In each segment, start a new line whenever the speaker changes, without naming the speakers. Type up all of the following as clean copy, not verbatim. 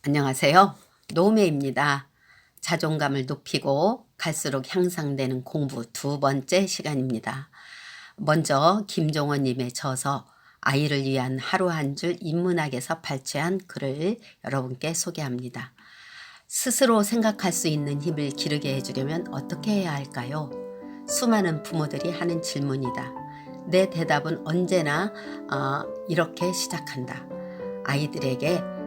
안녕하세요. 노매입니다. 자존감을 높이고 갈수록 향상되는 공부 두 번째 시간입니다. 먼저 김종원님의 저서 아이를 위한 하루 한 줄 인문학에서 발췌한 글을 여러분께 소개합니다. 스스로 생각할 수 있는 힘을 기르게 해주려면 어떻게 해야 할까요? 수많은 부모들이 하는 질문이다. 내 대답은 언제나 이렇게 시작한다. 아이들에게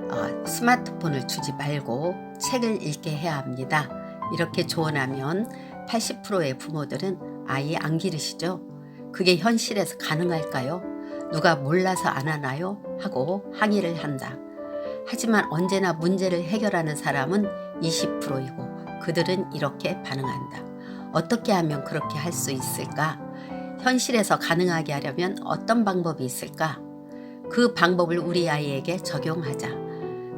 스마트폰을 주지 말고 책을 읽게 해야 합니다. 이렇게 조언하면 80%의 부모들은 아이 안 기르시죠? 그게 현실에서 가능할까요? 누가 몰라서 안 하나요? 하고 항의를 한다. 하지만 언제나 문제를 해결하는 사람은 20%이고 그들은 이렇게 반응한다. 어떻게 하면 그렇게 할 수 있을까? 현실에서 가능하게 하려면 어떤 방법이 있을까? 그 방법을 우리 아이에게 적용하자.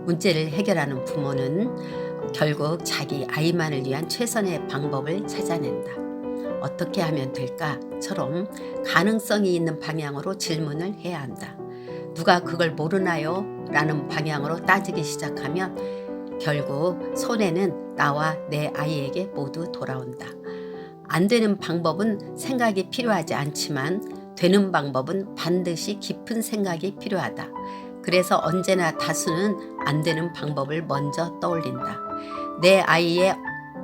문제를 해결하는 부모는 결국 자기 아이만을 위한 최선의 방법을 찾아낸다. 어떻게 하면 될까?처럼 가능성이 있는 방향으로 질문을 해야 한다. 누가 그걸 모르나요? 라는 방향으로 따지기 시작하면 결국 손해는 나와 내 아이에게 모두 돌아온다. 안 되는 방법은 생각이 필요하지 않지만 되는 방법은 반드시 깊은 생각이 필요하다. 그래서 언제나 다수는 안 되는 방법을 먼저 떠올린다. 내 아이의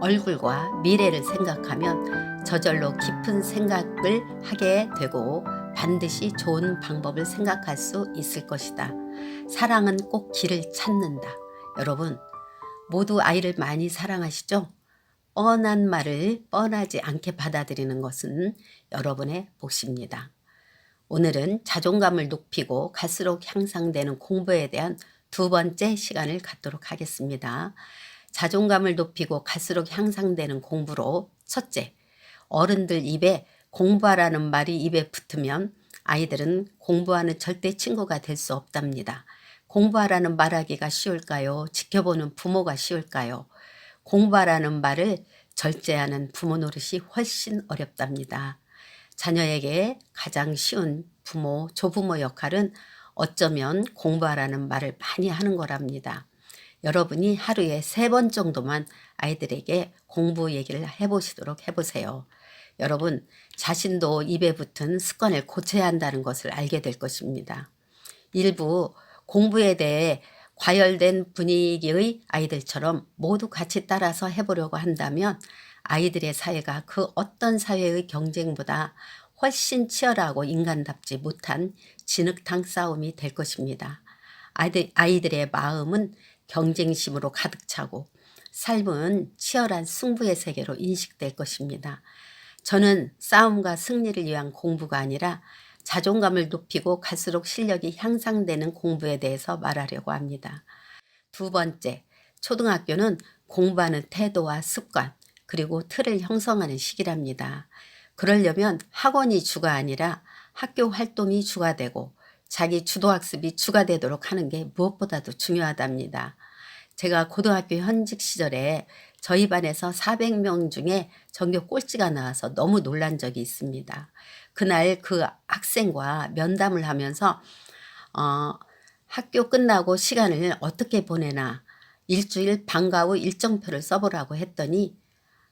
얼굴과 미래를 생각하면 저절로 깊은 생각을 하게 되고 반드시 좋은 방법을 생각할 수 있을 것이다. 사랑은 꼭 길을 찾는다. 여러분, 모두 아이를 많이 사랑하시죠? 뻔한 말을 뻔하지 않게 받아들이는 것은 여러분의 몫입니다. 오늘은 자존감을 높이고 갈수록 향상되는 공부에 대한 두 번째 시간을 갖도록 하겠습니다. 자존감을 높이고 갈수록 향상되는 공부로 첫째, 어른들 입에 공부하라는 말이 입에 붙으면 아이들은 공부하는 절대 친구가 될 수 없답니다. 공부하라는 말하기가 쉬울까요? 지켜보는 부모가 쉬울까요? 공부하라는 말을 절제하는 부모 노릇이 훨씬 어렵답니다. 자녀에게 가장 쉬운 부모, 조부모 역할은 어쩌면 공부하라는 말을 많이 하는 거랍니다. 여러분이 하루에 3번 정도만 아이들에게 공부 얘기를 해보시도록 해보세요. 여러분, 자신도 입에 붙은 습관을 고쳐야 한다는 것을 알게 될 것입니다. 일부 공부에 대해 과열된 분위기의 아이들처럼 모두 같이 따라서 해보려고 한다면 아이들의 사회가 그 어떤 사회의 경쟁보다 훨씬 치열하고 인간답지 못한 진흙탕 싸움이 될 것입니다. 아이들의 마음은 경쟁심으로 가득 차고 삶은 치열한 승부의 세계로 인식될 것입니다. 저는 싸움과 승리를 위한 공부가 아니라 자존감을 높이고 갈수록 실력이 향상되는 공부에 대해서 말하려고 합니다. 두 번째, 초등학교는 공부하는 태도와 습관, 그리고 틀을 형성하는 시기랍니다. 그러려면 학원이 주가 아니라 학교 활동이 주가 되고 자기 주도학습이 주가 되도록 하는 게 무엇보다도 중요하답니다. 제가 고등학교 현직 시절에 저희 반에서 400명 중에 전교 꼴찌가 나와서 너무 놀란 적이 있습니다. 그날 그 학생과 면담을 하면서 학교 끝나고 시간을 어떻게 보내나 일주일 방과 후 일정표를 써보라고 했더니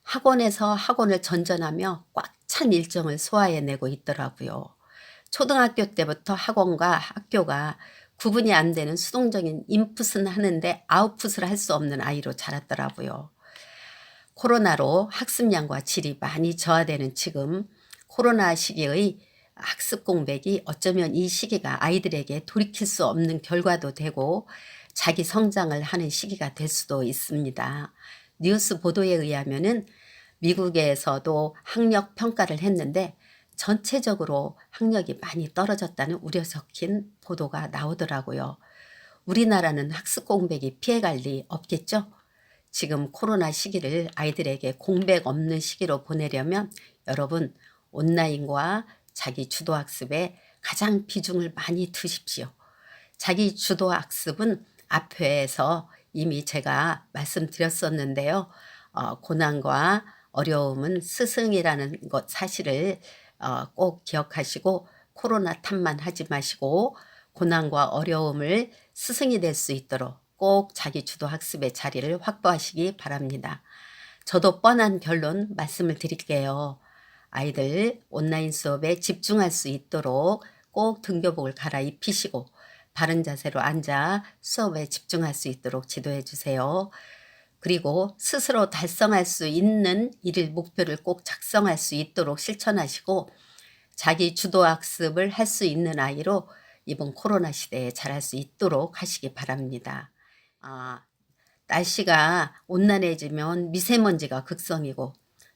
학원에서 학원을 전전하며 꽉 찬 일정을 소화해내고 있더라고요. 초등학교 때부터 학원과 학교가 구분이 안 되는 수동적인 인풋은 하는데 아웃풋을 할 수 없는 아이로 자랐더라고요. 코로나로 학습량과 질이 많이 저하되는 지금 코로나 시기의 학습 공백이 어쩌면 이 시기가 아이들에게 돌이킬 수 없는 결과도 되고 자기 성장을 하는 시기가 될 수도 있습니다. 뉴스 보도에 의하면은 미국에서도 학력 평가를 했는데 전체적으로 학력이 많이 떨어졌다는 우려 섞인 보도가 나오더라고요. 우리나라는 학습 공백이 피해갈 리 없겠죠? 지금 코로나 시기를 아이들에게 공백 없는 시기로 보내려면 여러분 온라인과 자기 주도학습에 가장 비중을 많이 두십시오. 자기 주도학습은 앞에서 이미 제가 말씀드렸었는데요. 고난과 어려움은 스승이라는 것 사실을 꼭 기억하시고 코로나 탓만 하지 마시고 고난과 어려움을 스승이 될 수 있도록 꼭 자기 주도 학습의 자리를 확보하시기 바랍니다. 저도 뻔한 결론 말씀을 드릴게요. 아이들 온라인 수업에 집중할 수 있도록 꼭 등교복을 갈아입히시고 바른 자세로 앉아 수업에 집중할 수 있도록 지도해 주세요. 그리고 스스로 달성할 수 있는 일일 목표를 꼭 작성할 수 있도록 실천하시고 자기 주도 학습을 할 수 있는 아이로 이번 코로나 시대에 잘할 수 있도록 하시기 바랍니다. 날씨가 온난해지면 미세먼지가 극성이고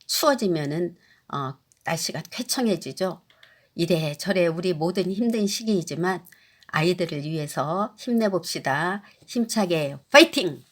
추워지면은 날씨가 쾌청해지죠. 이래저래 우리 모든 힘든 시기이지만 아이들을 위해서 힘내봅시다. 힘차게 파이팅!